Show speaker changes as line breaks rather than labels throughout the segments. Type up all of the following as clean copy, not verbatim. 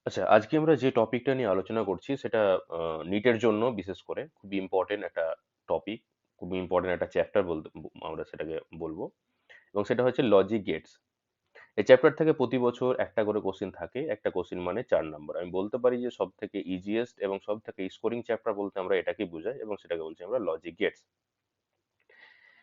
আচ্ছা, আজকে আমরা যে টপিকটা নিয়ে আলোচনা করছি সেটা নিটের জন্য বিশেষ করে খুবই ইম্পর্টেন্ট একটা টপিক, খুবই ইম্পর্টেন্ট একটা চ্যাপ্টার বলতে আমরা সেটাকে বলবো, এবং সেটা হচ্ছে লজিক গেটস। এই চ্যাপ্টার থেকে প্রতি বছর একটা করে কোশ্চেন থাকে, একটা কোশ্চেন মানে 4 নম্বর। আমি বলতে পারি যে সব থেকে ইজিয়েস্ট এবং সব থেকে স্কোরিং চ্যাপ্টার বলতে আমরা এটাকেই বোঝাই, এবং সেটাকে বলছি আমরা লজিক গেটস।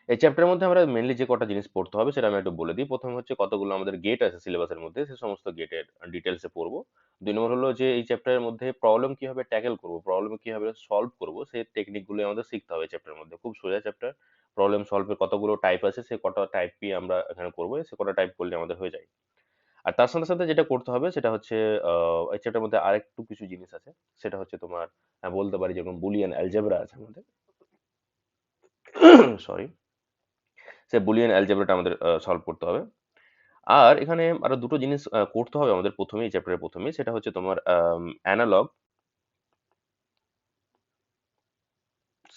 এই চ্যাপ্টারের মধ্যে আমরা মেনলি যে কটা জিনিস পড়তে হবে সেটা আমি একটু বলে দিই। প্রথম হচ্ছে কতগুলো আমাদের গেট আছে সিলেবাসের মধ্যে, সে সমস্ত গেটের ডিটেলসে পড়বো। 2 নম্বর হলো যে এই চ্যাপ্টারের মধ্যে প্রবলেম কিভাবে ট্যাকেল করবো, প্রবলেম কিভাবে সলভ করবো, সেই টেকনিকগুলো আমাদের শিখতে হবে চ্যাপ্টারের মধ্যে। খুব সোজা চ্যাপ্টার। প্রবলেম সলভের কতগুলো টাইপ আছে, সে কটা টাইপই আমরা এখানে করবো, সে কটা টাইপ করলে আমাদের হয়ে যায়। আর তার সাথে সাথে যেটা করতে হবে সেটা হচ্ছে এই চ্যাপ্টারের মধ্যে আরেকটু কিছু জিনিস আছে। সেটা হচ্ছে তোমার বলতে পারি যেরকম বুলিয়ান অ্যালজেব্রা আছে আমাদের, সরি, সে বুলিয়ান অ্যালজেব্রাটা আমাদের সলভ করতে হবে। আর এখানে আরো দুটো জিনিস করতে হবে আমাদের প্রথমেই, চ্যাপ্টারের প্রথমেই। সেটা হচ্ছে তোমার অ্যানালগ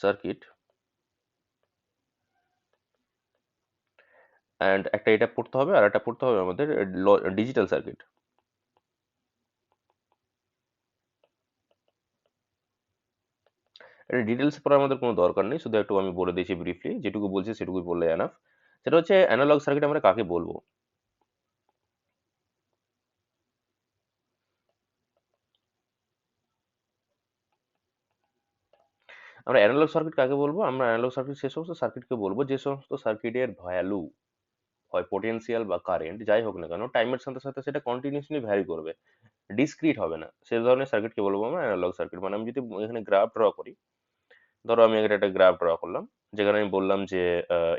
সার্কিট, অ্যান্ড একটা এটা পড়তে হবে, আর একটা পড়তে হবে আমাদের ডিজিটাল সার্কিট। এটা ডিটেলস পড়ার আমাদের কোনো দরকার নেই, শুধু একটু আমি বলে দিয়েছি ব্রিফলি, যেটুকু বলছি সেটুকুই বললে এনাফ। সেটা হচ্ছে অ্যানালগ সার্কিট আমরা কাকে বলবো। আমরা অ্যানালগ সার্কিট কাকে বলবো? আমরা অ্যানালগ সার্কিট সে সমস্ত সার্কিটকে বলবো যে সমস্ত সার্কিটের ভ্যালু, হয় পোটেনশিয়াল বা কারেন্ট যাই হোক না কেন, টাইমের সাথে সাথে সেটা কন্টিনিউসলি ভ্যারি করবে, ডিসক্রিট হবে না। সে ধরনের সার্কিটকে বলবো আমরা অ্যানালগ সার্কিট। মানে আমি যদি এখানে গ্রাফ ড্র করি, ধরো আমি এখানে একটা গ্রাফ ড্র করলাম, যেখানে আমি বললাম যে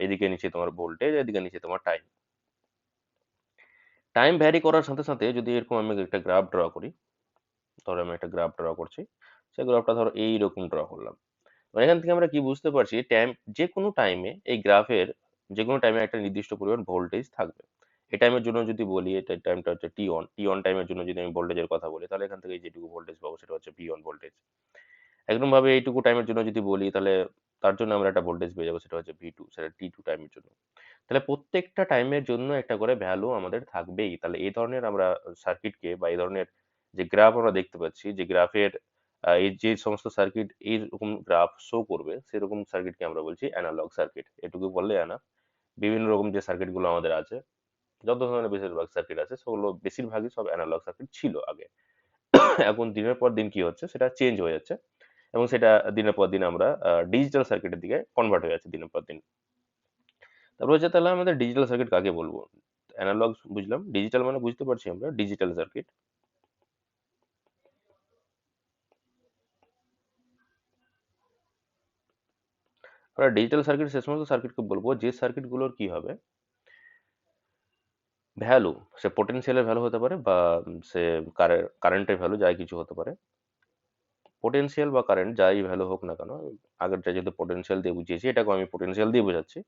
এদিকে নিচে তোমার ভোল্টেজ, এদিকে নিচে তোমার টাইম। টাইম ভ্যারি করার সাথে সাথে যদি এরকম আমি একটা গ্রাফ ড্র করি, ধরো আমি একটা গ্রাফ ড্র করছি, সেই গ্রাফটা ধরো এইরকম ড্র করলাম। মানে এখান থেকে আমরা কি বুঝতে পারছি, টাইম, যে কোনো টাইমে এই গ্রাফের যে কোনো টাইমে একটা নির্দিষ্ট পরিমাণ ভোল্টেজ থাকবে। এই টাইমের জন্য যদি বলি, এটা টাইমটা হচ্ছে টি অন টাইমের জন্য যদি আমি ভোল্টেজের কথা বলি, তাহলে এখান থেকে যেটুকু ভোল্টেজ পাবো সেটা হচ্ছে ভি অন ভোল্টেজ। একদম ভাবে এইটুকু টাইমের জন্য যদি বলি, তাহলে তার জন্য আমরা একটা ভোল্টেজ পেয়ে যাবো, সেটা হচ্ছে ভি টু, সেটা টি টু টাইমের জন্য। তাহলে প্রত্যেকটা টাইমের জন্য একটা করে ভ্যালু আমাদের থাকবেই। তাহলে এই ধরনের আমরা সার্কিটকে, বা এই ধরনের যে গ্রাফ আমরা দেখতে পাচ্ছি, যে গ্রাফের এই যে সমস্ত সার্কিট এইরকম গ্রাফ শো করবে, সেরকম সার্কিটকে আমরা বলছি অ্যানালগ সার্কিট। এটুকু বললে না, বিভিন্ন রকম যে সার্কিট গুলো আমাদের আছে, যত ধরনের বেশিরভাগ সার্কিট আছে সেগুলো বেশিরভাগই সব অ্যানালগ সার্কিট ছিল আগে। এখন দিনের পর দিন কি হচ্ছে, সেটা চেঞ্জ হয়ে যাচ্ছে, এবং সেটা দিনের পর দিন আমরা ডিজিটাল সার্কিটের দিকে কনভার্ট হয়ে যাচ্ছে দিনের পর দিন। তারপর হচ্ছে তাহলে আমাদের ডিজিটাল সার্কিট কাকে বলবো? অ্যানালগ বুঝলাম, ডিজিটাল মানে বুঝতে পারছি আমরা ডিজিটাল সার্কিট। আমরা ডিজিটাল সার্কিট সে সমস্ত সার্কিটকে বলবো যে সার্কিটগুলোর কি হবে, ভ্যালু, সে পোটেনশিয়ালের ভ্যালু হতে পারে, বা সে কারেন্টের ভ্যালু, যাই কিছু হতে পারে। পোটেনশিয়াল বা কারেন্ট যাই ভ্যালু হোক না কেন, আগেরটা যেহেতু পোটেনশিয়াল দিয়ে বুঝিয়েছি, এটাকে আমি পোটেনশিয়াল দিয়ে বোঝাচ্ছি।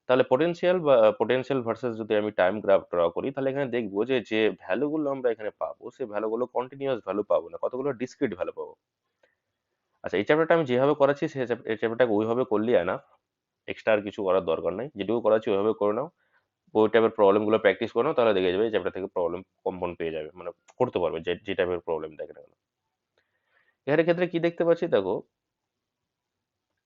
তাহলে পোটেনশিয়াল বা পোটেনশিয়াল ভার্সেস যদি আমি টাইম গ্রাফ ড্র করি, তাহলে এখানে দেখবো যে যে ভ্যালুগুলো আমরা এখানে পাবো, সেই ভ্যালুগুলো কন্টিনিউয়াস ভ্যালু পাবো না, কতগুলো ডিসক্রিট ভ্যালু পাবো। আচ্ছা, এই চ্যাপ্টারটা আমি যেভাবে করাচ্ছি এই চ্যাপ্টারটাকে ওইভাবে করলেই এনাফ। এক্সট্রা আর কিছু করার দরকার নাই, যেটুকু করাচ্ছি ওইভাবে করে নাও। ওই টাইপের প্রবলেম গুলো প্র্যাকটিস করে নাও, তাহলে দেখে যাবে এই চ্যাপ্টার থেকে প্রবলেম কমন পেয়ে যাবে, মানে করতে পারবে যে যে টাইপের প্রবলেম দেখে না কেন। এখানে ক্ষেত্রে কি দেখতে পাচ্ছি দেখো,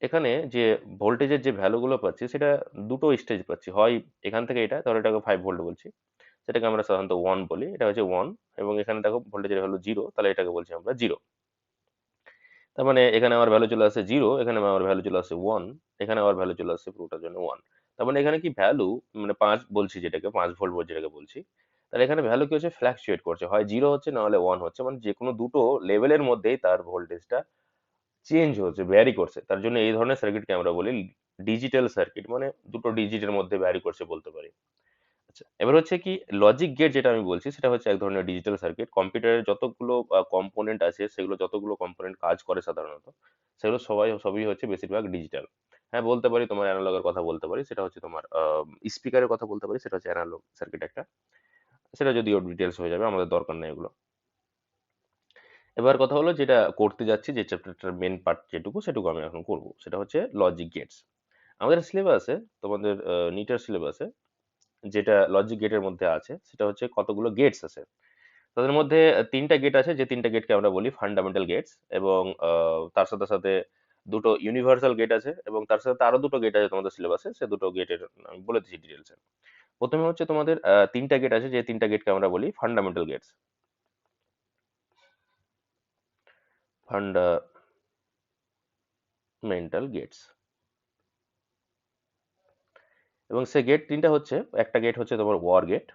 এখানে যে ভোল্টেজের যে ভ্যালুগুলো পাচ্ছি, সেটা দুটো স্টেজ পাচ্ছি। হয় এখান থেকে, এটা ধরো এটাকে 5 ভোল্ট বলছি, সেটাকে আমরা সাধারণত 1 বলি, এটা হচ্ছে 1। এবং এখানে দেখো ভোল্টেজের ভ্যালু 0, তাহলে এটাকে বলছি আমরা 0। তার মানে এখানে আমার ভ্যালু চলে আসছে 0, এখানে আমার ভ্যালু চলে আসছে 1, এখানে আমার ভ্যালু চলে আসছে পুরোটার জন্য 1। তার মানে এখানে কি ভ্যালু, মানে 5 বলছি যেটাকে, 5 ভোল্ট যেটাকে বলছি, তাহলে এখানে ভ্যালু কি হচ্ছে, ফ্ল্যাকচুয়েট করছে, হয় 0 হচ্ছে, না হলে 1 হচ্ছে। মানে যে কোনো দুটো লেভেলের মধ্যেই তার ভোল্টেজটা চেঞ্জ হচ্ছে, ভ্যারি করছে। তার জন্য এই ধরনের সার্কিটকে আমরা বলি ডিজিটাল সার্কিট, মানে দুটো ডিজিটের মধ্যে ভ্যারি করছে বলতে পারি। আচ্ছা, এবার হচ্ছে কি, লজিক গেট যেটা আমি বলছি সেটা হচ্ছে এক ধরনের ডিজিটাল সার্কিট। কম্পিউটারের যতগুলো কম্পোনেন্ট আছে, সেগুলো যতগুলো কম্পোনেন্ট কাজ করে সাধারণত, সেগুলো সবই হচ্ছে বেশিরভাগ ডিজিটাল। হ্যাঁ, বলতে পারি তোমার অ্যানালগের কথা বলতে পারি, সেটা হচ্ছে তোমার স্পিকারের কথা বলতে পারি, সেটা হচ্ছে অ্যানালগ সার্কিট একটা। সেটা যদিও ডিটেলস হয়ে যাবে, আমাদের দরকার নেই এগুলো। এবার কথা হলো, যেটা করতে যাচ্ছি, যে চ্যাপ্টারটার মেন পার্ট যেটুকু, সেটুকু আমি এখন করব, সেটা হচ্ছে লজিক গেটস। আমাদের সিলেবাসে, তোমাদের নিটের সিলেবাসে যেটা লজিক গেটের মধ্যে আছে, সেটা হচ্ছে কতগুলো গেটস আছে। তাদের মধ্যে তিনটা গেট আছে, যে তিনটা গেটকে আমরা বলি ফান্ডামেন্টাল গেটস, এবং তার সাথে সাথে দুটো ইউনিভার্সাল গেট আছে, এবং তার সাথে আরো দুটো গেট আছে তোমাদের সিলেবাসে, সে দুটো গেটের আমি বলে দিচ্ছি ডিটেলসে। প্রথমে হচ্ছে তোমাদের তিনটা গেট আছে, যে তিনটা গেটকে আমরা বলি ফান্ডামেন্টাল গেটস। ফান্ডামেন্টাল গেটস, এবং সে গেট তিনটা হচ্ছে, একটা গেট হচ্ছে তোমার ওয়ার গেট,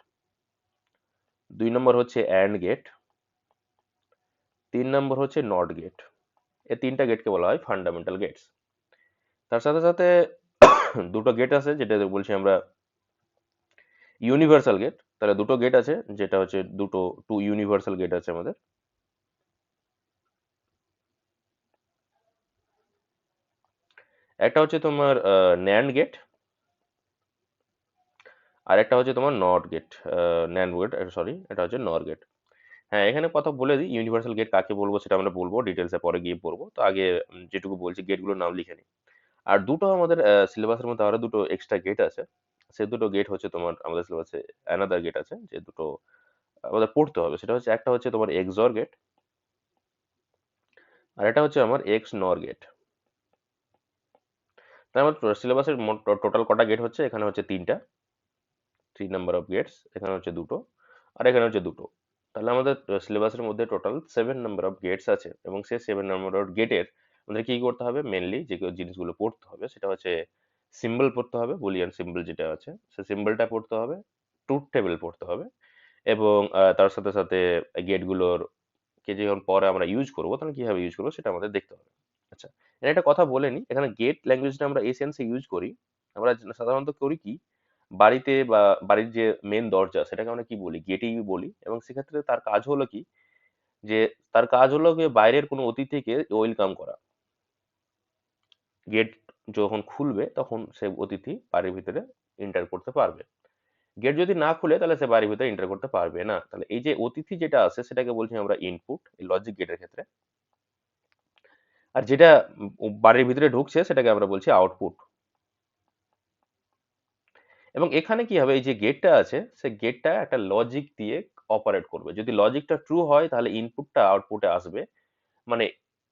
2 নম্বর হচ্ছে অ্যান্ড গেট, 3 নম্বর হচ্ছে নট গেট। এই তিনটা গেটকে বলা হয় ফান্ডামেন্টাল গেটস। তার সাথে সাথে দুটো গেট আছে, যেটা বলছি আমরা ইউনিভার্সাল গেট। তাহলে দুটো গেট আছে, যেটা হচ্ছে টু ইউনিভার্সাল গেট আছে আমাদের। একটা হচ্ছে তোমার ন্যান্ড গেট, আর একটা হচ্ছে তোমার not gate. Nand gate, sorry, এটা হচ্ছে নর গেট। হ্যাঁ, এখানে কথা বলে দিই, ইউনিভার্সাল গেট কাকে বলবো সেটা আমরা বলবো ডিটেলসে, পরে গিয়ে পড়বো। তো আগে যেটুকু বলছি গেটগুলোর নাম লিখে নিই। আর দুটো আমাদের সিলেবাসের মধ্যে আরো দুটো এক্সট্রা গেট আছে। সে দুটো গেট হচ্ছে তোমার আমাদের সিলেবাসে অ্যানাদার গেট আছে, যে দুটো আমাদের পড়তে হবে। সেটা হচ্ছে, একটা হচ্ছে তোমার এক্সঅর গেট, আর এটা হচ্ছে আমার এক্স নর গেট। তাই আমার সিলেবাসের টোটাল কটা গেট হচ্ছে, এখানে হচ্ছে তিনটা, 3 নাম্বার অফ গেটস, এখানে হচ্ছে দুটো, আর এখানে হচ্ছে দুটো। তাহলে আমাদের সিলেবাসের মধ্যে টোটাল 7 নাম্বার অফ গেটস আছে, এবং সেই 7 নাম্বার অফ গেটের আমাদের কি করতে হবে, মেনলি যে জিনিসগুলো পড়তে হবে সেটা হচ্ছে সিম্বল পড়তে হবে, বুলিয়ান সিম্বল যেটা আছে সে সিম্বলটা পড়তে হবে, ট্রুথ টেবিল পড়তে হবে, এবং তার সাথে সাথে গেটগুলোর কে যখন পরে আমরা ইউজ করবো তখন কিভাবে ইউজ করবো সেটা আমাদের দেখতে হবে। আচ্ছা, এখানে একটা কথা বলে নিই, এখানে গেট ল্যাঙ্গুয়েজটা আমরা এই সেন্সে ইউজ করি, আমরা সাধারণত করি কি, বাড়িতে বা বাড়ির যে মেন দরজা সেটাকে আমরা কি বলি, গেটই বলি। এবং সেক্ষেত্রে তার কাজ হলো কি, যে তার কাজ হলো গিয়ে বাইরের কোনো অতিথিকে ওয়েলকাম করা। গেট যখন খুলবে তখন সে অতিথি বাড়ির ভিতরে এন্টার করতে পারবে। গেট যদি না খুলে তাহলে সে বাড়ির ভিতরে এন্টার করতে পারবে না। তাহলে এই যে অতিথি যেটা আছে সেটাকে বলছি আমরা ইনপুট, লজিক গেটের ক্ষেত্রে। আর যেটা বাড়ির ভিতরে ঢুকছে সেটাকে আমরা বলছি আউটপুট। এবং এখানে কি হবে, এই যে গেটটা আছে সে গেটটা একটা লজিক দিয়ে অপারেট করবে। যদি লজিকটা ট্রু হয় তাহলে ইনপুটটা আউটপুটে আসবে, মানে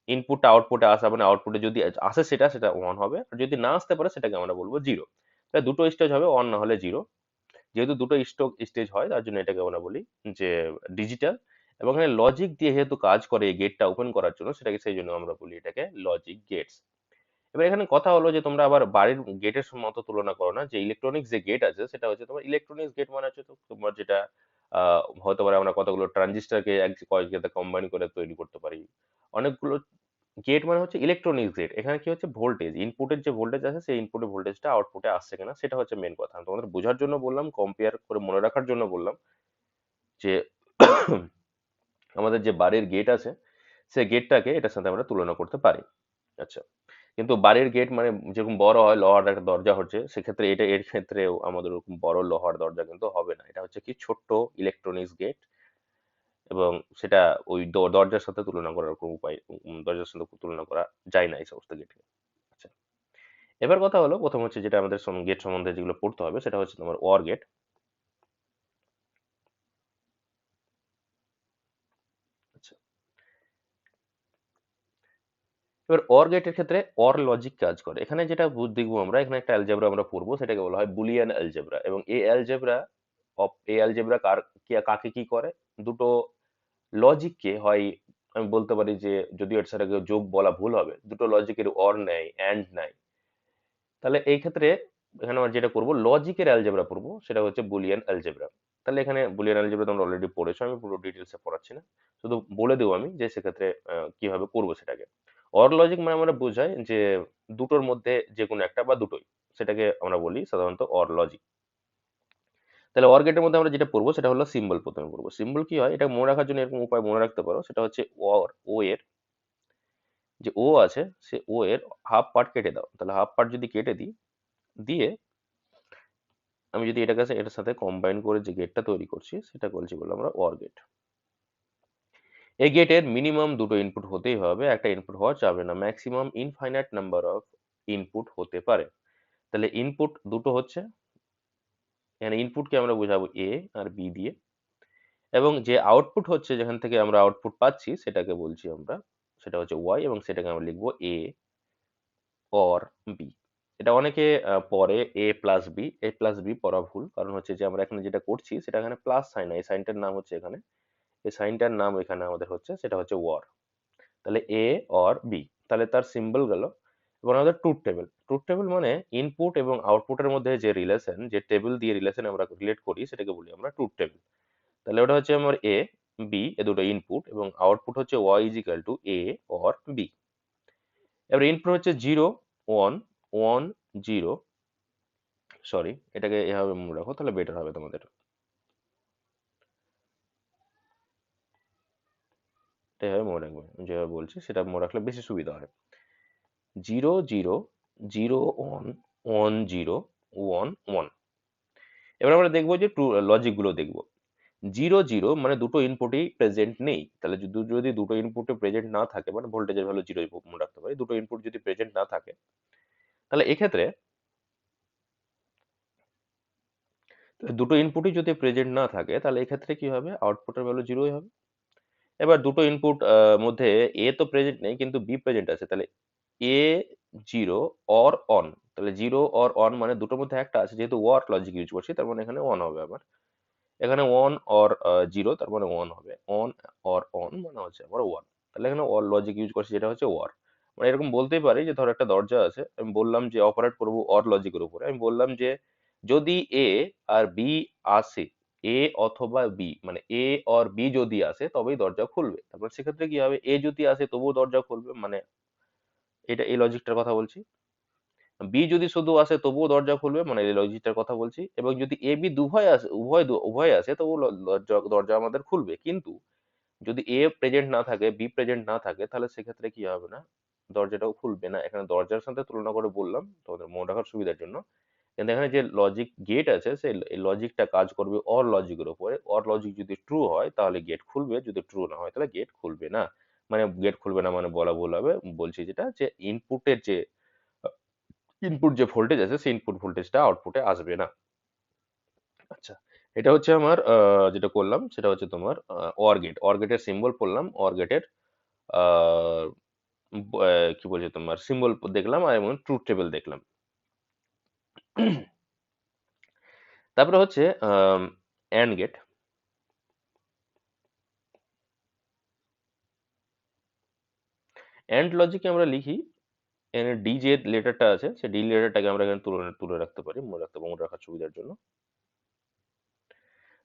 ইনপুটটা আউটপুটে আসা মানে আউটপুটে যদি আসে সেটা সেটা ওয়ান হবে, আর যদি না আসতে পারে সেটাকে আমরা বলবো জিরো। তাহলে দুটো স্টেজ হবে, অন না হলে জিরো। যেহেতু দুটো স্টেজ হয় তার জন্য এটাকে আমরা বলি যে ডিজিটাল। এবং এখানে লজিক দিয়ে যেহেতু কাজ করে এই গেটটা ওপেন করার জন্য, সেটাকে সেই জন্য আমরা বলি এটাকে লজিক গেটস। এবার এখানে কথা হলো যে তোমরা আবার বাড়ির গেটের মতো তুলনা করো না, যে ইলেকট্রনিক্স যে গেট আছে সেটা হচ্ছে তোমার ইলেকট্রনিক্স গেট মানে হচ্ছে তো তোমার যেটা হতে পারে আমরা কতগুলো ট্রানজিস্টরকে এক কয়েক জায়গায় কম্বাইন করে তৈরি করতে পারি। অনেকগুলো গেট মানে হচ্ছে ইলেকট্রনিক্স গেট। এখানে কি হচ্ছে, ভোল্টেজ, ইনপুটের যে ভোল্টেজ আছে সেই ইনপুটের ভোল্টেজটা আউটপুটে আসছে কিনা সেটা হচ্ছে মেন কথা। আমি তোমাদের বোঝার জন্য বললাম, কম্পেয়ার করে মনে রাখার জন্য বললাম যে আমাদের যে বাড়ির গেট আছে সেই গেটটাকে এটার সাথে আমরা তুলনা করতে পারি। আচ্ছা, কিন্তু বাড়ির গেট মানে যেরকম বড় হয়, লোহার একটা দরজা হচ্ছে, সেক্ষেত্রে এটা এর ক্ষেত্রেও আমাদের ওরকম বড় লোহার দরজা কিন্তু হবে না। এটা হচ্ছে কি ছোট্ট ইলেকট্রনিক্স গেট, এবং সেটা ওই দরজার সাথে তুলনা করার কোনো উপায়, দরজার সাথে তুলনা করা যায় না এই সমস্ত গেটকে। আচ্ছা, এবার কথা হলো প্রথম হচ্ছে যেটা আমাদের গেট সম্বন্ধে যেগুলো পড়তে হবে সেটা হচ্ছে তোমার ওয়ার গেট। আচ্ছা, এবার অর গেটের ক্ষেত্রে অর লজিক কাজ করে। এখানে যেটা দেখবো আমরা, এখানে একটা অ্যালজেব্রা আমরা পড়বো, সেটাকে বলা হয় বুলিয়ান অ্যালজেব্রা। এবং এই অ্যালজেব্রা কাকে কি করে, দুটো লজিককে হয়, আমি বলতে পারি যে, যদিও এর সাথে যোগ বলা ভুল হবে, দুটো লজিকের অর নেয়, অ্যান্ড নেয়। তাহলে এই ক্ষেত্রে এখানে আমরা যেটা করবো, লজিকের অ্যালজেব্রা পড়বো, সেটা হচ্ছে বুলিয়ান অ্যালজেব্রা। তাহলে এখানে বুলিয়ান অ্যালজেব্রা তোমরা অলরেডি পড়েছো, আমি পুরো ডিটেলসে পড়াচ্ছি না, শুধু বলে দেবো আমি যে সেক্ষেত্রে কিভাবে করবো সেটাকে। অর লজিক মানে আমরা বোঝাই যে দুটোর মধ্যে যে কোনো একটা বা দুটোই, সেটাকে আমরা বলি সাধারণত অর লজিক। তাহলে অর গেটের মধ্যে আমরা যেটা পড়বো সেটা হলো সিম্বল। প্রথমে পড়বো সিম্বল। কি হয়, এটা মনে রাখার জন্য এরকম উপায় মনে রাখতে পারো, সেটা হচ্ছে ও এর যে ও আছে, সে ও এর হাফ পার্ট কেটে দাও। তাহলে হাফ পার্ট যদি কেটে দিই, দিয়ে আমি যদি এটার সাথে কম্বাইন করে যে গেটটা তৈরি করছি সেটা বলছি বলে আমরা অর গেট। এই গেটের মিনিমাম দুটো ইনপুট হতেই হবে, একটা ইনপুট হওয়া যাবে না, maximum infinite number of input হতে পারে। তাহলে ইনপুট দুটো হচ্ছে, এখানে ইনপুটকে আমরা বোঝাবো এ আর বি দিয়ে, এবং যে আউটপুট হচ্ছে যেখান থেকে আমরা আউটপুট পাচ্ছি সেটাকে বলছি আমরা, সেটা হচ্ছে ওয়াই, এবং সেটাকে আমরা লিখবো এ অর বি। এটা অনেকে পড়ে এ প্লাস বি, এ প্লাস বি পড়া ভুল, কারণ হচ্ছে যে আমরা এখানে যেটা করছি সেটা এখানে প্লাস সাইন, এই সাইনটার নাম হচ্ছে এখানে, এই সাইনটার নাম এখানে আমাদের হচ্ছে সেটা হচ্ছে ওয়ার। তাহলে এ অর বি, তাহলে তার সিম্বল গেল। এবং আমাদের ট্রুথ টেবিল, ট্রুথ টেবিল মানে ইনপুট এবং আউটপুটের মধ্যে যে রিলেশন, যে টেবিল দিয়ে রিলেশন আমরা রিলেট করি সেটাকে বলি আমরা ট্রুথ টেবিল। তাহলে ওটা হচ্ছে আমার এ বি, এ দুটো ইনপুট, এবং আউটপুট হচ্ছে Y is equal to A or B. এবার ইনপুট হচ্ছে 0 1 1 0, সরি এটাকে এভাবে মনে রাখো তাহলে বেটার হবে তোমাদের, এটা এভাবে মনে রাখবে, আমি যেভাবে বলছি সেটা মনে রাখলে বেশি সুবিধা হয়। 0 0 0 1 1 0 1 1। এবার আমরা দেখবো যে লজিক গুলো দেখবো। 0 0 মানে দুটো ইনপুটই প্রেজেন্ট নেই, তাহলে যদি দুটো ইনপুটে প্রেজেন্ট না থাকে, মানে ভোল্টেজের ভ্যালু 0 মনে রাখতে পারি, দুটো ইনপুট যদি প্রেজেন্ট না থাকে, তাহলে এক্ষেত্রে দুটো ইনপুটই যদি প্রেজেন্ট না থাকে তাহলে এক্ষেত্রে কি হবে, আউটপুটের ভ্যালু 0ই হবে। এবার দুটো ইনপুট মধ্যে এ তো প্রেজেন্ট নেই কিন্তু বি প্রেজেন্ট আছে, তাহলে এ 0 অর অন, তাহলে 0 অর অন মানে দুটোর মধ্যে একটা আছে, যেহেতু ওয়ার লজিক ইউজ করছি তার মানে এখানে অন হবে আবার, এখানে 1 অর 0 তার মানে 1 হবে, অন অর অন মানে হচ্ছে আবার 1। তাহলে এখানে অর লজিক ইউজ করছি যেটা হচ্ছে ওয়ার। মানে এরকম বলতেই পারি যে ধর একটা দরজা আছে, আমি বললাম যে অপারেট করবো অর লজিকের উপরে, আমি বললাম যে যদি এ আর বি আসে, এ অথবা বি মানে এ অর বি যদি আসে তবেই দরজা খুলবে, তারপর সেক্ষেত্রে কি হবে, এ যদি আসে তবুও দরজা খুলবে, মানে এটা এই লজিকটার কথা বলছি। বি যদি শুধু আসে তবুও দরজা খুলবে, মানে এই লজিকটার কথা বলছি। এবং যদি এ বি উভয় আসে, উভয় আসে তবুও দরজা দরজা আমাদের খুলবে। কিন্তু যদি এ প্রেজেন্ট না থাকে, বি প্রেজেন্ট না থাকে, তাহলে সেক্ষেত্রে কি হবে না, দরজাটাও খুলবে না। এখানে দরজার সাথে তুলনা করে বললাম তোমাদের মনে রাখার সুবিধার জন্য, কিন্তু এখানে যে লজিক গেট আছে সেই লজিকটা কাজ করবে অর লজিকের উপরে, অর লজিক যদি ট্রু হয় তাহলে গেট খুলবে, যদি ট্রু না হয় তাহলে গেট খুলবে না। মানে গেট খুলবে না মানে বলা ভুল হবে, বলছি যেটা যে ইনপুটের যে ইনপুট যে ভোল্টেজ আছে সেই ইনপুট ভোল্টেজটা আউটপুটে আসবে না। আচ্ছা, এটা হচ্ছে আমার যেটা করলাম সেটা হচ্ছে তোমার অর গেট, অর গেটের সিম্বল পড়লাম, অর গেটের আহ, কি বলছে তোমার সিম্বল দেখলাম, আর এবং ট্রুথ টেবিল দেখলাম। তারপরে হচ্ছে অ্যান্ড গেট। অ্যান্ড লজিকে আমরা লিখি, এখানে ডি যে লেটারটা আছে সেই ডি লেটারটাকে আমরা এখানে তুলে তুলে রাখতে পারি, মনে রাখার সুবিধার জন্য।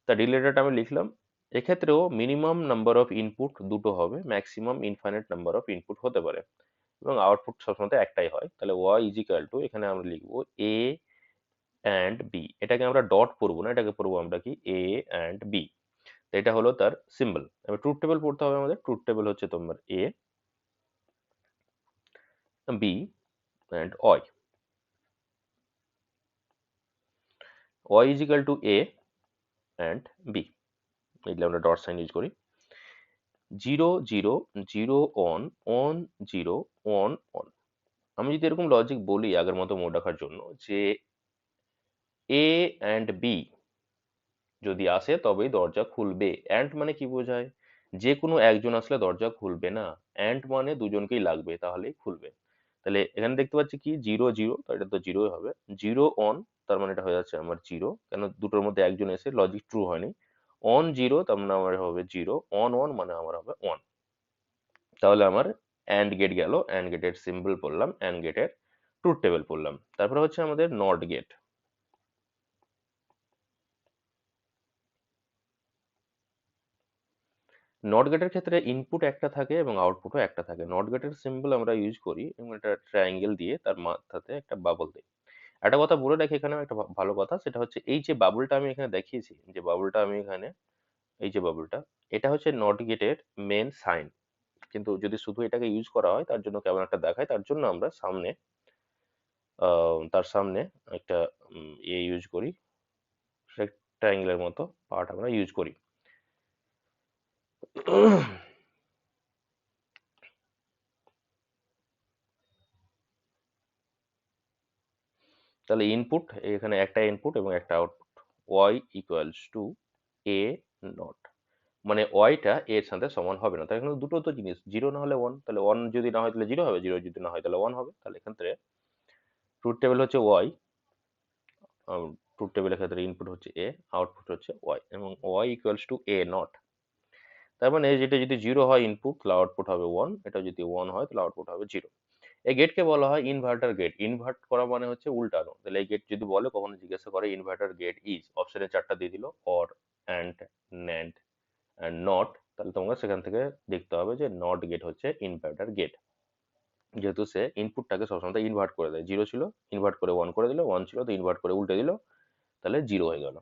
তা ডি লেটারটা আমি লিখলাম। এক্ষেত্রেও মিনিমাম নাম্বার অফ ইনপুট দুটো হবে, maximum infinite number of input হতে পারে, এবং আউটপুট সবসময় একটাই হয়। তাহলে ওয়াই ইজ ইকাল টু, এখানে আমরা লিখবো এ অ্যান্ড বি, এটাকে আমরা ডট পড়বো না, এটাকে পড়বো আমরা কি এ অ্যান্ড বি। এটা হলো তার সিম্বল। এবার ট্রুথ টেবিল পড়তে হবে আমাদের, ট্রুথ টেবিল হচ্ছে তোমার A B and Y, Y is equal to A and B, এগুলো আমরা ডট সাইন ইউজ করি। 0 0 0 অন অন 0 অন অন। আমি যদি এরকম লজিক বলি আগের মতো মনে রাখার জন্য যে এ অ্যান্ড বি যদি আসে তবেই দরজা খুলবে, অ্যান্ড মানে কি বোঝায়, যে কোনো একজন আসলে দরজা খুলবে না, অ্যান্ড মানে দুজনকেই লাগবে তাহলেই খুলবে। তাহলে এখানে দেখতে পাচ্ছি কি 0 0, তো এটা তো 0 হবে। 0 অন, তার মানে এটা হয়ে যাচ্ছে আমার 0, কেন দুটোর মধ্যে একজন এসে লজিক ট্রু হয়নি। অন 0 তার মানে আমার হবে 0, অন 1 মানে আমার হবে 1। তাহলে আমার অ্যান্ড গেট গেল, অ্যান্ড গেটের সিম্বল পড়লাম, অ্যান্ড গেটের ট্রুথ টেবিল পড়লাম। তারপরে হচ্ছে আমাদের নট গেট। নট গেটের ক্ষেত্রে ইনপুট একটা থাকে এবং আউটপুটও একটা থাকে। নট গেটের সিম্বল আমরা ইউজ করি এবং এটা ট্রায়াঙ্গেল দিয়ে তার মাথাতে একটা বাবল দিই। একটা কথা বলে রাখি এখানে, একটা ভালো কথা, সেটা হচ্ছে এই যে বাবলটা আমি এখানে দেখিয়েছি, যে বাবলটা আমি এখানে, এই যে বাবলটা, এটা হচ্ছে নট গেটের মেন সাইন। কিন্তু যদি শুধু এটাকে ইউজ করা হয় তার জন্য কেমন একটা দেখায়, তার জন্য আমরা সামনে তার সামনে একটা ইউজ করি, রেক্টাঙ্গেলের মতো পার্ট আমরা ইউজ করি। তাহলে ইনপুট, এখানে একটা ইনপুট এবং একটা output, Y equals to A not. মানে ওয়াইটা এর সাথে সমান হবে না। তাই এখানে দুটো তো জিনিস, জিরো না হলে ওয়ান, তাহলে ওয়ান যদি না হয় তাহলে জিরো হবে, জিরো যদি না হয় তাহলে ওয়ান হবে। তাহলে এখান থেকে ট্রুথ টেবিল হচ্ছে ওয়াই, ট্রুথ টেবিলের ক্ষেত্রে ইনপুট হচ্ছে এ, আউটপুট হচ্ছে ওয়াই, এবং Y equals to A not. তার মানে যেটা যদি জিরো হয় ইনপুট, তাহলে আউটপুট হবে ওয়ান, এটা যদি ওয়ান হয় তাহলে আউটপুট হবে জিরো। এই গেটকে বলা হয় ইনভার্টার গেট। ইনভার্ট করা মানে হচ্ছে উল্টানো। তাহলে এই গেট যদি বলে, কখনো জিজ্ঞাসা করে ইনভার্টার গেট ইজ, অপশনে চারটা দিয়ে দিল, or, and, NAND and not, তাহলে তোমাকে সেখান থেকে দেখতে হবে যে নট গেট হচ্ছে ইনভার্টার গেট। যেহেতু সে ইনপুটটাকে সবসময় ইনভার্ট করে দেয়, জিরো ছিল ইনভার্ট করে ওয়ান করে দিল, ওয়ান ছিল তো ইনভার্ট করে উল্টে দিল, তাহলে জিরো হয়ে গেল।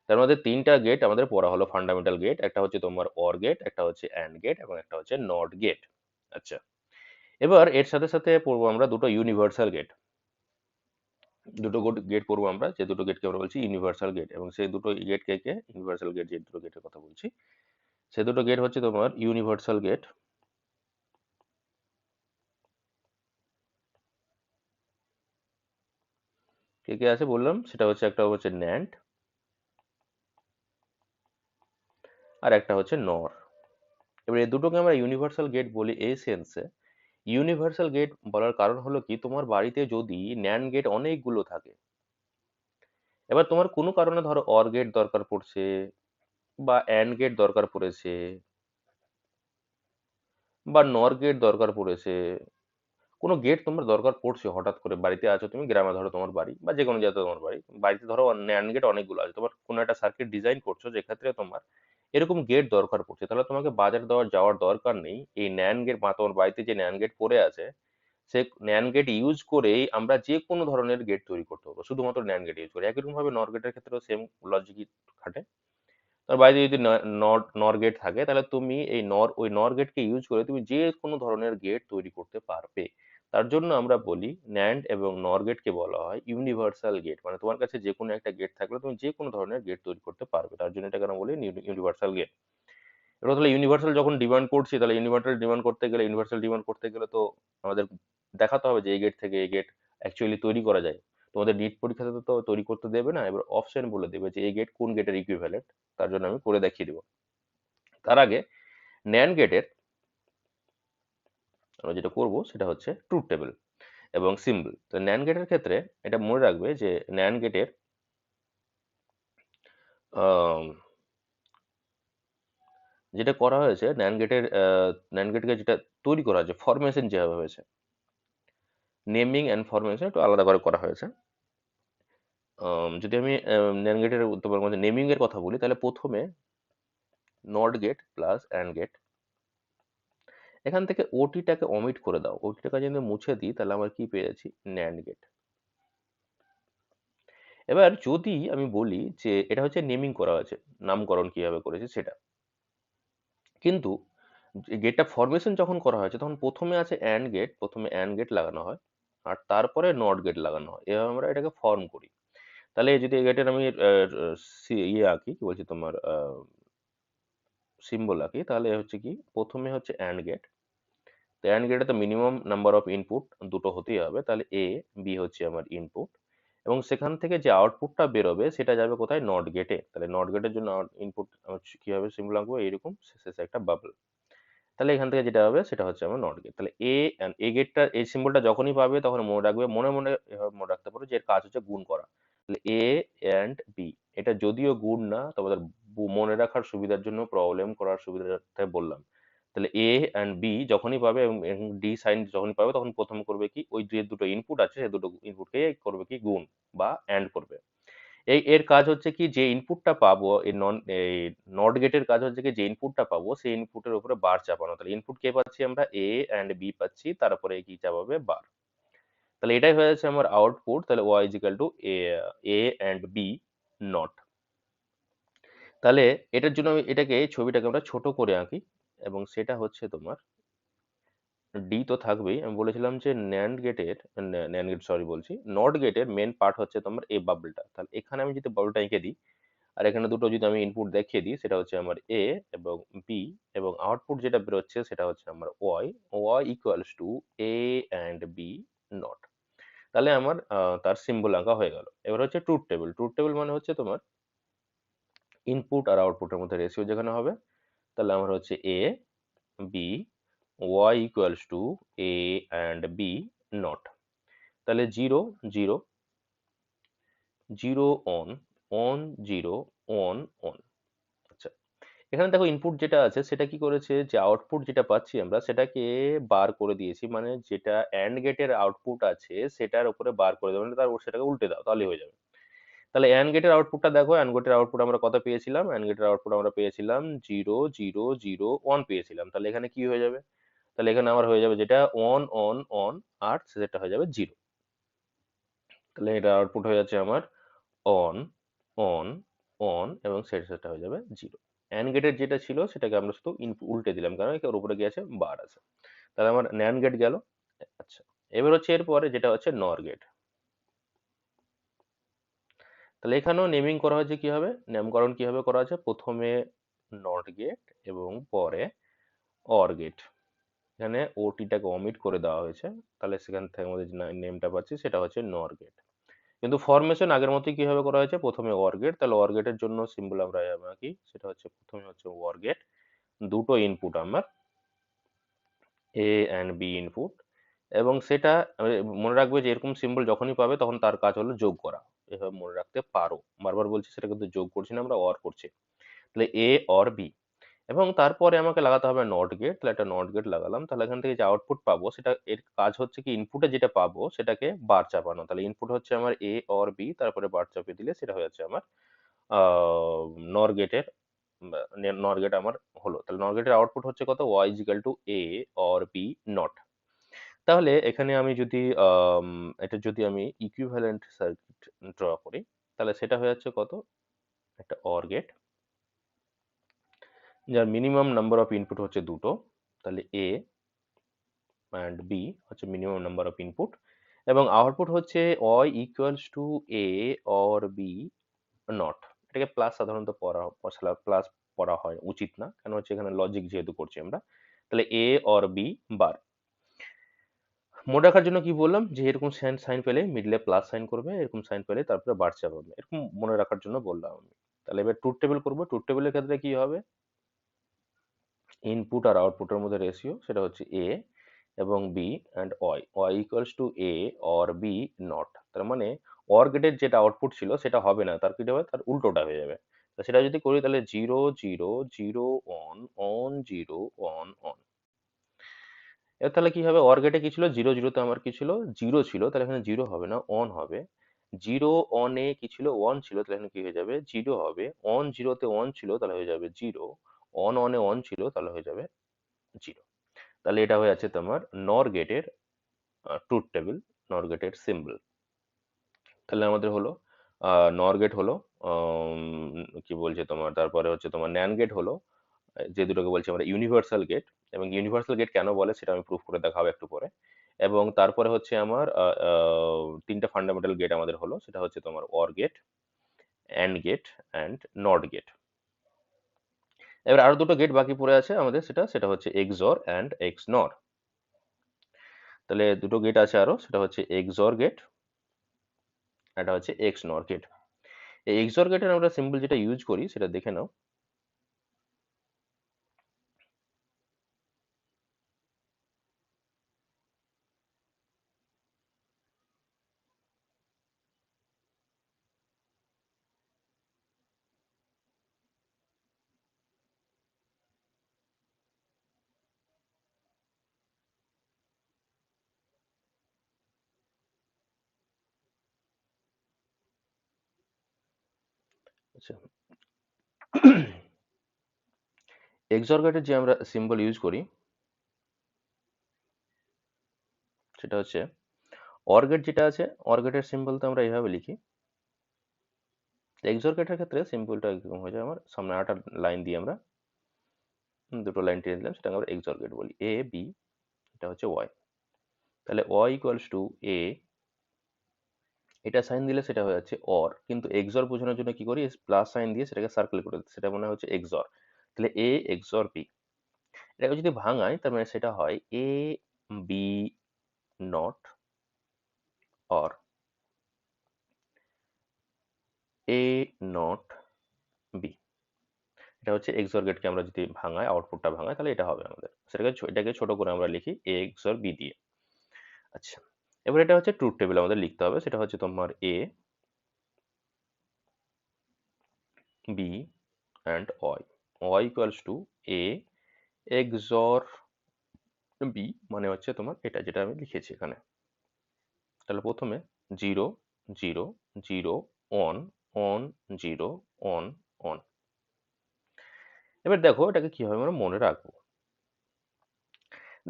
তার মধ্যে তিনটা গেট আমাদের পড়া হলো ফান্ডামেন্টাল গেট, একটা হচ্ছে তোমার অর গেট, একটা হচ্ছে অ্যান্ড গেট, এবং একটা হচ্ছে নট গেট। আচ্ছা, এবার এর সাথে সাথে পড়বো আমরা দুটো ইউনিভার্সাল গেট। দুটো গেট পড়বো আমরা, যে দুটো গেটকে আমরা বলছি ইউনিভার্সাল গেট, এবং সেই দুটো গেট কে কে ইউনিভার্সাল গেট, যে দুটো গেটের কথা বলছি সে দুটো গেট হচ্ছে তোমার ইউনিভার্সাল গেট। কে কে আছে বললাম, সেটা হচ্ছে একটা হচ্ছে ন্যান্ড, আর একটা হচ্ছে নর। এবার এই দুটোকে আমরা ইউনিভার্সাল গেট বলি এই সেন্সে। ইউনিভার্সাল গেট বলার কারণ হলো কি, তোমার বাড়িতে যদি ন্যান্ড গেট অনেকগুলো থাকে, এবার তোমার কোনো কারণে ধরো অর গেট দরকার পড়ছে, বা অ্যান্ড গেট দরকার পড়েছে, বা নর গেট দরকার পড়েছে, কোনো গেট তোমার দরকার পড়ছে, হঠাৎ করে বাড়িতে আছো তুমি, গ্রামে ধরো তোমার বাড়ি, বা যে কোনো জায়গাতে তোমার বাড়ি, বাড়িতে ধরো ন্যান্ড গেট অনেকগুলো আছে, তোমার কোনো একটা সার্কিট ডিজাইন করছো যেক্ষেত্রে তোমার এরকম গেট দরকার পড়ছে, তাহলে তোমাকে বাজার দেওয়ার যাওয়ার দরকার নেই। এই ন্যান্ড গেট বা তোমার বাড়িতে যে ন্যান্ড গেট পড়ে আছে, সে ন্যান্ড গেট ইউজ করেই আমরা যে কোনো ধরনের গেট তৈরি করতে পারবো, শুধুমাত্র ন্যান্ড গেট ইউজ করে। একই রকম ভাবে নর গেটের ক্ষেত্রেও সেম লজিকই খাটে। তার বাইরে যদি নর গেট থাকে, তাহলে তুমি এই ওই নর গেটকে ইউজ করে তুমি যে কোনো ধরনের গেট তৈরি করতে পারবে। তার জন্য আমরা বলি ন্যান্ড এবং নর গেটকে বলা হয় ইউনিভার্সাল গেট, মানে তোমার কাছে যে কোনো একটা গেট থাকলে তুমি যে কোনো ধরনের গেট তৈরি করতে পারবে, তার জন্য এটা কেন বলি ইউনিভার্সাল গেট। এবার তাহলে ইউনিভার্সাল যখন ডিমান্ড করছি, তাহলে ইউনিভার্সাল ডিমান্ড করতে গেলে তো আমাদের দেখাতে হবে যে এই গেট থেকে এই গেট অ্যাকচুয়ালি তৈরি করা যায়। তোমাদের নিট পরীক্ষাতে তো তৈরি করতে দেবে না, এবার অপশন বলে দেবে যে এই গেট কোন গেটের ইকুইভ্যালেন্ট, তার জন্য আমি করে দেখিয়ে দেবো। তার আগে ন্যান্ড গেটের আমরা যেটা করব সেটা হচ্ছে ট্রুথ টেবিল এবং সিম্বল। তো ন্যান্ড গেটের ক্ষেত্রে এটা মনে রাখবে যে ন্যান্ড গেটের যেটা করা হয়েছে, ন্যান্ড গেটকে যেটা তৈরি করা হয়েছে, ফরমেশন যেভাবে হয়েছে, নেমিং অ্যান্ড ফরমেশন একটু আলাদা করে করা হয়েছে। যদি আমি ন্যান্ড গেটের তোমার মধ্যে নেমিং এর কথা বলি, তাহলে প্রথমে not gate plus and gate, এখান থেকে ওটিটাকে অমিট করে দাও, ওটিটাকে যদি মুছে দিই তাহলে আমার কি পেয়ে যাচ্ছি, ন্যান্ড গেট। এবার যদি আমি বলি যে এটা হচ্ছে নেমিং করা হয়েছে, নামকরণ কিভাবে করেছে সেটা, কিন্তু গেটটা ফরমেশন যখন করা হয়েছে তখন প্রথমে আছে অ্যান্ড গেট, প্রথমে অ্যান্ড গেট লাগানো হয়, আর তারপরে নট গেট লাগানো হয়, এভাবে আমরা এটাকে ফর্ম করি। তাহলে যদি এই গেটের আমি ইয়ে আঁকি, কি বলছি তোমার সিম্বল আঁকি, তাহলে হচ্ছে কি, প্রথমে হচ্ছে অ্যান্ড গেট, তো অ্যান্ড গেটে তো মিনিমাম নাম্বার অফ ইনপুট দুটো হতেই হবে, তাহলে এ বি হচ্ছে আমার ইনপুট, এবং সেখান থেকে যে আউটপুটটা বেরোবে সেটা যাবে কোথায়, নট গেটে। তাহলে নট গেটের জন্য ইনপুট কিভাবে সিম্বল আঁকবো, এইরকম শেষে একটা বাবল, তাহলে এখান থেকে যেটা হবে সেটা হচ্ছে আমার নট গেট। তাহলে এ গেটটা, এই সিম্বলটা যখনই পাবে তখন মনে রাখবে, মনে মনে এভাবে মনে রাখতে পারো যে এর কাজ হচ্ছে গুণ করা। তাহলে এ অ্যান্ড বি, এটা যদিও গুণ না, তোমাদের মনে রাখার সুবিধার জন্য, প্রবলেম করার সুবিধার্থে বললাম। তাহলে এ অ্যান্ড বি যখনই পাবে এবং ডি সাইন যখনই পাবে, তখন প্রথম করবে কি, ওই যে দুটো ইনপুট আছে সেই দুটো ইনপুটকে করবে কি, গুণ বা অ্যান্ড করবে। এর কাজ হচ্ছে কি, যে ইনপুটটা পাবো এই নট গেটের কাজ হচ্ছে কি, যে ইনপুটটা পাবো সেই ইনপুটের উপরে বার চাপানো। তাহলে ইনপুট কে পাচ্ছি আমরা, এ অ্যান্ড বি পাচ্ছি, তারপরে কি চাপাবে, বার। তাহলে এটাই হয়ে যাচ্ছে আমার আউটপুট। তাহলে Y is equal to A and B not. তাহলে এটার জন্য আমি এটাকে, ছবিটাকে আমরা ছোট করে আঁকি, এবং সেটা হচ্ছে তোমার ডি তো থাকবেই। আমি বলেছিলাম যে ন্যান্ড গেট সরি বলছি, নট গেটের মেন পার্ট হচ্ছে তোমার এই বাবলটা। তাহলে এখানে আমি যদি বাবলটা এঁকে দিই, আর এখানে দুটো যদি আমি ইনপুট দেখিয়ে দিই, সেটা হচ্ছে আমার এ এবং বি, এবং আউটপুট যেটা বেরোচ্ছে সেটা হচ্ছে আমার Y, Y equals to A and B not. তাহলে আমার তার সিম্বল আঁকা হয়ে গেল। এবার হচ্ছে ট্রুথ টেবিল। ট্রুথ টেবিল মানে হচ্ছে তোমার ইনপুট আর আউটপুটের মধ্যে রেশিও যেখানে হবে, তাহলে আমার হচ্ছে A B Y equals to A and B not. তাহলে zero zero zero one one zero one one. আচ্ছা, এখানে দেখো ইনপুট যেটা আছে সেটা কি করেছে, যে আউটপুট যেটা পাচ্ছি আমরা সেটাকে বার করে দিয়েছি, মানে যেটা অ্যান্ড গেটের আউটপুট আছে সেটার উপরে বার করে দেবো, মানে তার সেটাকে উল্টে দাও তাহলে হয়ে যাবে। তাহলে অ্যান্ড গেটের আউটপুটটা দেখো, অ্যান্ড গেটের আউটপুট আমরা কত পেয়েছিলাম, অ্যান্ড গেটের আউটপুট আমরা পেয়েছিলাম জিরো জিরো জিরো ওয়ান পেয়েছিলাম। তাহলে এখানে কি হয়ে যাবে, তাহলে এখানে আমার হয়ে যাবে যেটা অন অন অন আর সেটা হয়ে যাবে জিরো। তাহলে এটা আউটপুট হয়ে যাচ্ছে আমার অন অন অন এবং সেটা হয়ে যাবে জিরো। অ্যান্ড গেটের যেটা ছিল সেটাকে আমরা শুধু ইনপুট উল্টে দিলাম, কারণ ওর উপরে গিয়ে আছে বার আছে। তাহলে আমার ন্যান্ড গেট গেল। আচ্ছা, এবার হচ্ছে এরপরে যেটা হচ্ছে নর গেট। তাহলে এখানেও নেমিং করা হয়েছে কিভাবে, নামকরণ কিভাবে করা আছে, প্রথমে নট গেট এবং পরে অর গেট। এখানে ওটিটাকে অমিট করে দেওয়া হয়েছে, তাহলে সেখান থেকে আমাদের যে নেমটা পাচ্ছি সেটা হচ্ছে নর গেট। কিন্তু ফরমেশন আগের মতোই কিভাবে করা হয়েছে, প্রথমে অর গেট। তাহলে অর গেটের জন্য সিম্বল আমরা কি, সেটা হচ্ছে প্রথমে হচ্ছে অর গেট, দুটো ইনপুট আমার এ অ্যান্ড বি ইনপুট, এবং সেটা মনে রাখবে যে এরকম সিম্বল যখনই পাবে তখন তার কাজ হলো যোগ করা। এভাবে মনে রাখতে পারো, বারবার বলছি, সেটা কিন্তু যোগ করছি না আমরা, অর করছি। তাহলে এ অর বি, এবং তারপরে আমাকে লাগাতে হবে নট গেট। তাহলে একটা নট গেট লাগালাম, তাহলে এখান থেকে যে আউটপুট পাবো সেটা এর কাজ হচ্ছে কি, ইনপুটে যেটা পাবো সেটাকে বার চাপানো। তাহলে ইনপুট হচ্ছে আমার এ অর বি, তারপরে বার চাপিয়ে দিলে সেটা হয়ে যাচ্ছে আমার নর গেটের, নর গেট আমার হলো। তাহলে নর গেটের আউটপুট হচ্ছে কত, Y is equal to A or B not. তাহলে এখানে আমি যদি এটা যদি আমি ইকুইভ্যালেন্ট সার্কিট ড্র করি, তাহলে সেটা হয়ে যাচ্ছে কত, একটা অর গেট যার মিনিমাম নাম্বার অফ ইনপুট হচ্ছে দুটো। তাহলে এ অ্যান্ড বি হচ্ছে মিনিমাম নাম্বার অফ ইনপুট, এবং আউটপুট হচ্ছে Y equals to A or B not. এটাকে প্লাস সাধারণত প্লাস পড়া হয় উচিত না, কেন হচ্ছে এখানে লজিক যেহেতু করছি আমরা। তাহলে এ অর বি বার। মনে রাখার জন্য কি বললাম, যে এরকম সাইন সাইন পেলে মিডলে প্লাস সাইন করবে, এরকম সাইন পেলে তারপরে বার চাপাবে, এরকম মনে রাখার জন্য বললাম আমি। তাহলে এবার ট্রুথ টেবিল করবো। ট্রুথ টেবিলের ক্ষেত্রে কি হবে, ইনপুট আর আউটপুটের মধ্যে রেশিও সেটা হচ্ছে এ এবং B and Y, Y equals to A or B not. তার মানে অর গেটের যেটা আউটপুট ছিল সেটা হবে না, তার কি হবে, তার উল্টোটা হয়ে যাবে। তো সেটা যদি করি তাহলে zero zero zero one one zero one on. এবার তাহলে কি হবে, অর গেটে কি ছিল, জিরো জিরোতে আমার কি ছিল, জিরো ছিল, তাহলে এখানে জিরো হবে না, অন হবে। জিরো অনে কি ছিল, ওয়ান ছিল, তাহলে এখানে কি হয়ে যাবে, জিরো হবে। অন জিরোতে ওয়ান ছিল, তাহলে হয়ে যাবে জিরো। অন অনে ওয়ান ছিল, তাহলে হয়ে যাবে জিরো। তাহলে এটা হয়ে আছে তোমার নর গেটের ট্রুথ টেবিল, নর গেটের সিম্বল। তাহলে আমাদের হলো নর গেট হলো, কি বলছে তোমার, তারপরে হচ্ছে তোমার ন্যান গেট হলো, যে দুটোকে বলছি আমরা ইউনিভার্সাল গেট। এবং ইউনিভার্সাল গেট কেন বলে সেটা আমি প্রুফ করে দেখাবো একটু পরে। এবং তারপরে হচ্ছে আমার তিনটা ফান্ডামেন্টাল গেট আমাদের হলো, সেটা হচ্ছে তোমার or gate, and gate and not gate. এবার আরো দুটো গেট বাকি পড়ে আছে আমাদের, সেটা সেটা হচ্ছে এক্সঅর অ্যান্ড এক্সনর। তাহলে দুটো গেট আছে আরো, সেটা হচ্ছে এক্সঅর গেট, এটা হচ্ছে এক্সনর গেট। এই এক্সঅর গেটের আমরা সিম্বল যেটা ইউজ করি সেটা দেখে নাও। আচ্ছা, এক্সঅর গেটের যে আমরা সিম্বল ইউজ করি সেটা হচ্ছে অর গেট যেটা আছে, অর গেটের সিম্বল তো আমরা এইভাবে লিখি। এক্সঅর গেটের ক্ষেত্রে সিম্বলটা এরকম হয়ে যায়, আমার সামনে আটা লাইন দিয়ে আমরা দুটো লাইন টেনে দিলাম, সেটাকে আমরা এক্সঅর গেট বলি। এ বি, এটা হচ্ছে ওয়াই। তাহলে ওয়াই ইকুয়ালস টু এ, এটা সাইন দিলে সেটা হয়ে যাচ্ছে অর, কিন্তু এক্সঅর বোঝানোর জন্য কি করি, প্লাস সাইন দিয়ে সেটাকে সার্কেল করে দিই, সেটা মনে হচ্ছে এক্সঅর। তাহলে এ এক্সঅর বি, এটাকে যদি ভাঙাই তার মানে সেটা হয় A B not or A not B. এটা হচ্ছে এক্সর গেটকে আমরা যদি ভাঙাই, আউটপুটটা ভাঙাই, তাহলে এটা হবে আমাদের। এটাকে ছোট করে আমরা লিখি এ এক্সর বি দিয়ে। আচ্ছা, এবার এটা হচ্ছে ট্রুথ টেবিল আমাদের লিখতে হবে। সেটা হচ্ছে তোমার A, B and Y. Y equals to A XOR B, মানে হচ্ছে তোমার এটা যেটা আমি লিখেছি এখানে। তাহলে প্রথমে 0 0 0 1 1 0 1 1। এবার দেখো এটাকে কিভাবে আমরা মনে রাখবো।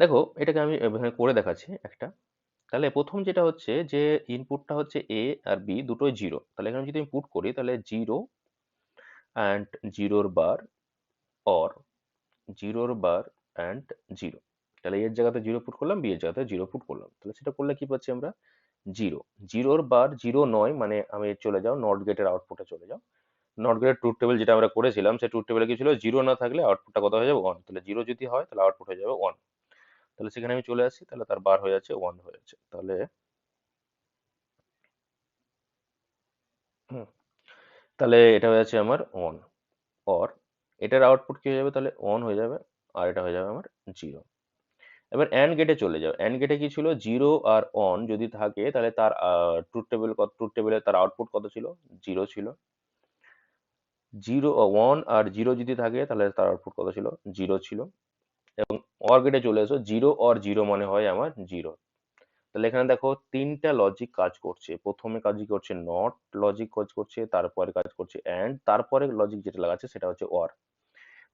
দেখো এটাকে আমি এখানে করে দেখাচ্ছি একটা। তাহলে প্রথম যেটা হচ্ছে যে ইনপুটটা হচ্ছে এ আর বি দুটোই জিরো। তাহলে এখানে যদি আমি পুট করি তাহলে জিরো অ্যান্ড জিরোর বার, অর জিরোর বার অ্যান্ড জিরো। তাহলে এর জায়গাতে জিরো পুট করলাম, বি এর জায়গাতে জিরো পুট করলাম। তাহলে সেটা করলে কি পাচ্ছি আমরা? জিরো। জিরোর বার জিরো নয়, মানে আমি চলে যাও নট গেটের আউটপুটে চলে যাও। নট গেটের ট্রুথ টেবিল যেটা আমরা করেছিলাম, সেই ট্রুথ টেবিলে কি ছিল? জিরো না থাকলে আউটপুটটা কত হয়ে যাবে? ওয়ান। তাহলে জিরো যদি হয় তাহলে আউটপুট হয়ে যাবে ওয়ান। তাহলে সেখানে আমি চলে আসি, তাহলে তার বার হয়ে যাচ্ছে ওয়ান হয়ে যাচ্ছে। তাহলে হুম, তাহলে এটা হয়ে যাচ্ছে আমার অন। অর এটার আউটপুট কি হয়ে যাবে? তাহলে অন হয়ে যাবে, আর এটা হয়ে যাবে আমার জিরো। এবার অ্যান্ড গেটে চলে যাও। অ্যান্ড গেটে কি ছিল? জিরো আর অন যদি থাকে তাহলে তার ট্রুথ টেবিলে তার আউটপুট কত ছিল? জিরো ছিল। জিরো ওয়ান আর জিরো যদি থাকে তাহলে তার আউটপুট কত ছিল? জিরো ছিল। এবং অর গেটে চলে এসো, জিরো অর জিরো মানে হয় আমার জিরো। তাহলে এখানে দেখো তিনটা লজিক কাজ করছে। প্রথমে কাজ করছে নট লজিক কাজ করছে, তারপরে কাজ করছে অ্যান্ড, তারপরে লজিক যেটা লাগাচ্ছে সেটা হচ্ছে অর।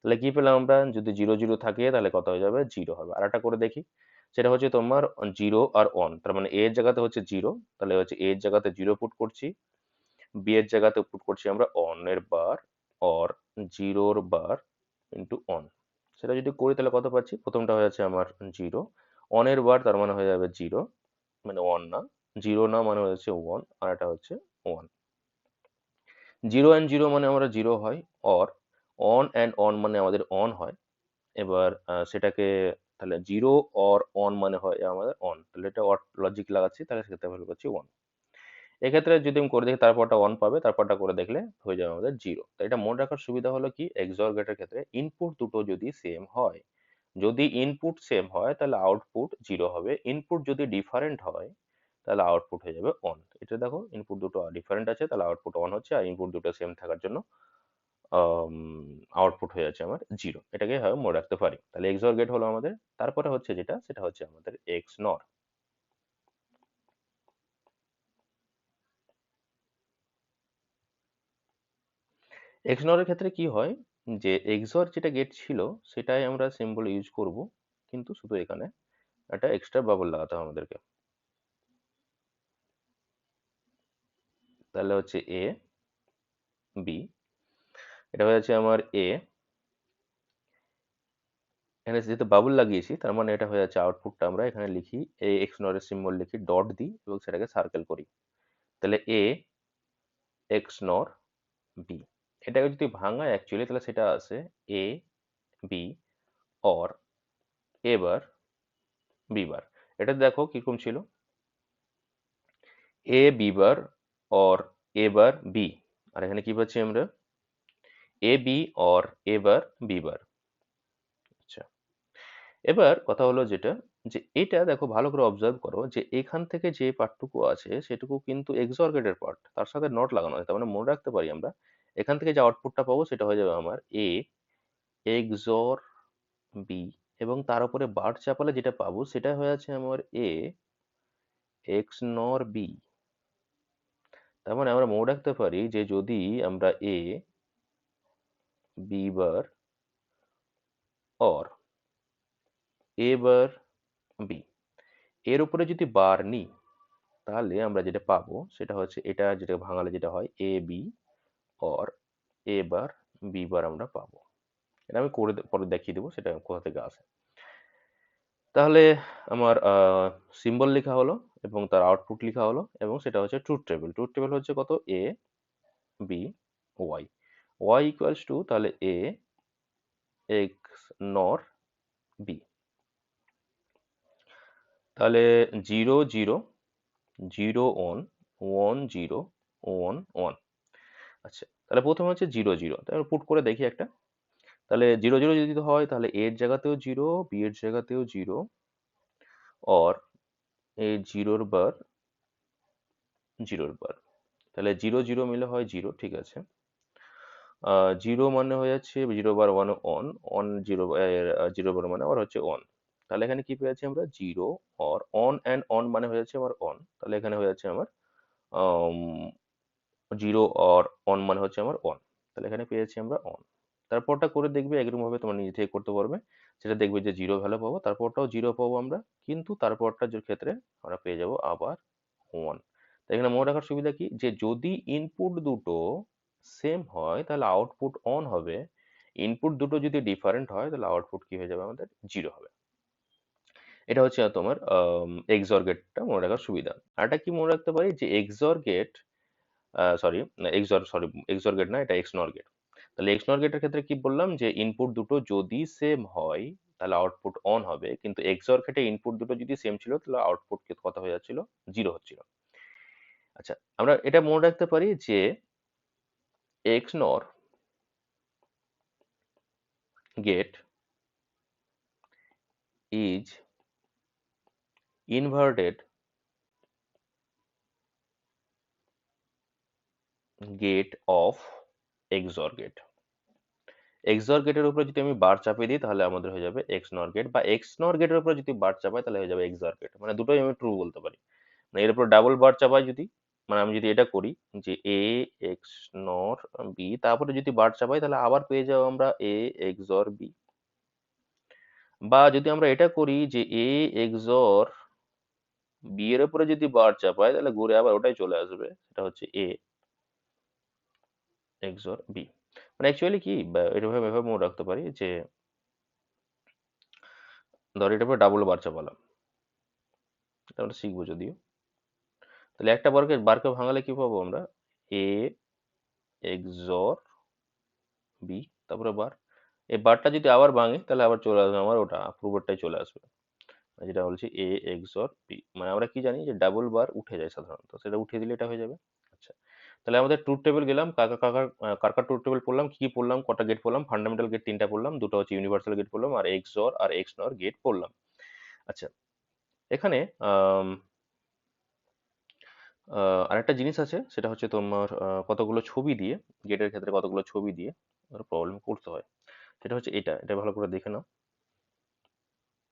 তাহলে কি পেলাম আমরা? যদি জিরো জিরো থাকে তাহলে কত হয়ে যাবে? জিরো হবে। আর একটা করে দেখি, সেটা হচ্ছে তোমার জিরো আর অন। তার মানে এর জায়গাতে হচ্ছে জিরো, তাহলে হচ্ছে এর জায়গাতে জিরো পুট করছি, বি এর জায়গাতে পুট করছি আমরা অন এর বার, অর জিরোর বার ইন্টু অন। সেটা যদি করি তাহলে কত পাচ্ছি? প্রথমটা হয়ে যাচ্ছে আমার জিরো, অনের বার তার মানে হয়ে যাবে জিরো, মানে ওয়ান না, জিরো না মানে হচ্ছে ওয়ান, আর এটা হচ্ছে ওয়ান। জিরো অ্যান্ড জিরো মানে আমরা জিরো হয়, অর অন অ্যান্ড অন মানে আমাদের অন হয়। এবার সেটাকে তাহলে জিরো অর অন মানে হয় আমাদের অন। তাহলে এটা অর লজিক লাগাচ্ছি, তাহলে সেক্ষেত্রে ভ্যালু পাচ্ছি ওয়ান। এক্ষেত্রে যদি আমি করে দেখি তারপরটা ওয়ান পাবে, তারপরটা করে দেখলে হয়ে যাবে আমাদের জিরো। তো এটা মনে রাখার সুবিধা হলো কি, এক্সঅর গেটের ক্ষেত্রে ইনপুট দুটো যদি সেম হয়, যদি ইনপুট সেম হয় তাহলে আউটপুট জিরো হবে। ইনপুট যদি ডিফারেন্ট হয় তাহলে আউটপুট হয়ে যাবে অন। এটা দেখো ইনপুট দুটো ডিফারেন্ট আছে, তাহলে আউটপুট অন হচ্ছে, আর ইনপুট দুটো সেম থাকার জন্য আউটপুট হয়ে যাচ্ছে আমার জিরো। এটাকে হয় মনে রাখতে পারি। তাহলে এক্সঅর গেট হলো আমাদের। তারপরে হচ্ছে যেটা, সেটা হচ্ছে আমাদের এক্স নর। এক্স নর এর ক্ষেত্রে কি হয়, যে এক্সঅর যেটা গেট ছিল সেটাই আমরা সিম্বল ইউজ করব, কিন্তু শুধু এখানে একটা এক্সট্রা বাবল লাগাতে হবে আমাদেরকে। তাহলে হচ্ছে এ বি, এটা হয়ে যাচ্ছে আমার এ, এখানে যেহেতু বাবল লাগিয়েছি তার মানে এটা হয়ে যাচ্ছে আউটপুটটা আমরা এখানে লিখি, এ এক্স নর এর সিম্বল লিখি, ডট দিই এবং সেটাকে সার্কেল করি। তাহলে এ এক্স নর বি। এটাকে যদি ভাঙায় অ্যাকচুয়ালি তাহলে সেটা আছে A B or A bar B bar. এটা দেখো কিরকম ছিল, A B bar or A bar B, আর এখানে কি পাচ্ছি আমরা? A B or A bar B bar. আচ্ছা, এবার কথা হলো যেটা, যে এটা দেখো ভালো করে অবজার্ভ করো যে এখান থেকে যে পার্টটুকু আছে সেটুকু কিন্তু এক্সঅর গেটের পার্ট, তার সাথে নট লাগানো আছে। তার মানে মনে রাখতে পারি আমরা এখান থেকে যে আউটপুটটা পাবো সেটা হয়ে যাবে আমার এ এক্সঅর বি, এবং তার উপরে বার চাপালে যেটা পাবো সেটা হয়ে যাচ্ছে আমার এ এক্স নর বি। তার মানে আমরা মনে রাখতে পারি যে যদি আমরা A B bar or A bar B এর উপরে যদি বার নিই, তাহলে আমরা যেটা পাবো সেটা হচ্ছে এটা, যেটা ভাঙালে যেটা হয় A B or A bar B bar আমরা পাবো। এটা আমি করে পরে দেখিয়ে দেবো সেটা কোথা থেকে আসে। তাহলে আমার সিম্বল লেখা হলো এবং তার আউটপুট লেখা হলো, এবং সেটা হচ্ছে ট্রুথ টেবিল। ট্রুথ টেবিল হচ্ছে কত? A B Y. Y equals to তাহলে এ এক্স নর বি। তাহলে zero zero zero one one zero one one. আচ্ছা, তাহলে প্রথমে হচ্ছে জিরো জিরো, তাহলে পুট করে দেখি একটা। তাহলে জিরো জিরো যদি হয় তাহলে এ এর জায়গাতেও জিরো, বি এর জায়গাতেও জিরো, और এ জিরোর বার জিরোর বার, তাহলে জিরো জিরো মিলে হয় জিরো, ঠিক আছে। জিরো মানে হয়ে যাচ্ছে zero bar one one, one zero, zero bar মানে আবার হচ্ছে অন। তাহলে এখানে কি পেয়েছি আমরা জিরো, और অন অ্যান্ড অন মানে হয়ে যাচ্ছে আমার অন, তাহলে এখানে হয়ে যাচ্ছে আমার জিরো আর অন মানে হচ্ছে আমার অন, তাহলে এখানে পেয়েছি আমরা অন। তারপরটা করে দেখবে এরকম ভাবে তোমার নিজে থেকে করতে পারবে, সেটা দেখবে যে জিরো ভ্যালু পাবো, তারপরটাও জিরো পাবো আমরা, কিন্তু তারপরটার যে ক্ষেত্রে আমরা পেয়ে যাব আবার ওয়ান। এখানে মনে রাখার সুবিধা কি, যে যদি ইনপুট দুটো সেম হয় তাহলে আউটপুট অন হবে, ইনপুট দুটো যদি ডিফারেন্ট হয় তাহলে আউটপুট কি হয়ে যাবে আমাদের জিরো হবে। এটা হচ্ছে তোমার এক্সঅর গেটটা মনে রাখার সুবিধা। আর একটা কি মনে রাখতে পারি, যে এক্সঅর গেট, সরি এক্সঅর গেট না, এটা এক্সনর গেট। তাহলে এক্সনর গেটের ক্ষেত্রে কি বললাম, যে ইনপুট দুটো যদি সেম হয় তাহলে আউটপুট অন হবে, কিন্তু এক্সঅর গেটে ইনপুট দুটো যদি সেম ছিল তাহলে আউটপুট কত হয়ে যাচ্ছিল, জিরো হচ্ছিল। আচ্ছা, আমরা এটা মনে রাখতে পারি যে XNOR gate is inverted gate of XOR gate. XOR গেটের উপরে যদি আমি বার চাপিয়ে দিই তাহলে আমাদের হয়ে যাবে এক্স নর গেট, বা এক্স নর গেটের উপরে যদি বার চাপাই তাহলে হয়ে যাবে এক্সঅর গেট, মানে দুটোই আমি ট্রু বলতে পারি। মানে এর উপর ডাবল বার চাপাই যদি, মানে আমি যদি এটা করি যে এ এক্স নর বি, তারপরে যদি বার চাপাই তাহলে আবার পেয়ে যাবো আমরা এ এক্সঅর বি। বা যদি আমরা এটা করি যে এ এক্সঅর বি এর উপরে যদি বার চাপাই তাহলে ঘুরে আবার ওটাই চলে আসবে, সেটা হচ্ছে এ এক্সঅর বি। মানে অ্যাকচুয়ালি কি, এভাবে এভাবে মনে রাখতে পারি যে ধর এটার উপর ডাবল বার চাপালাম, এটা আমরা শিখবো যদিও। তাহলে একটা বারকে বারকে ভাঙালে কি পাবো আমরা, এ এক্সঅর বি, তারপরে বার। এই বারটা যদি আবার ভাঙি তাহলে আবার চলে আসবে আমার ওটা পূর্বটাই চলে আসবে, মানে যেটা বলছি এ এক্সঅর বি। মানে আমরা কি জানি যে ডাবল বার উঠে যায় সাধারণত, সেটা উঠিয়ে দিলে এটা হয়ে যাবে। আচ্ছা, তাহলে আমাদের ট্রুথ টেবিল গেলাম, কার কার ট্রুথ টেবিল পড়লাম, কি কি পড়লাম, কটা গেট পড়লাম, ফান্ডামেন্টাল গেট তিনটা পড়লাম, দুটো হচ্ছে ইউনিভার্সাল গেট পড়লাম, আর এক্সঅর আর এক্সনর গেট পড়লাম। আচ্ছা, এখানে আরেকটা জিনিস আছে, সেটা হচ্ছে তোমার কতগুলো ছবি দিয়ে, গেটের ক্ষেত্রে কতগুলো ছবি দিয়ে প্রবলেম করতে হয়। সেটা হচ্ছে এটা ভালো করে দেখে নাও।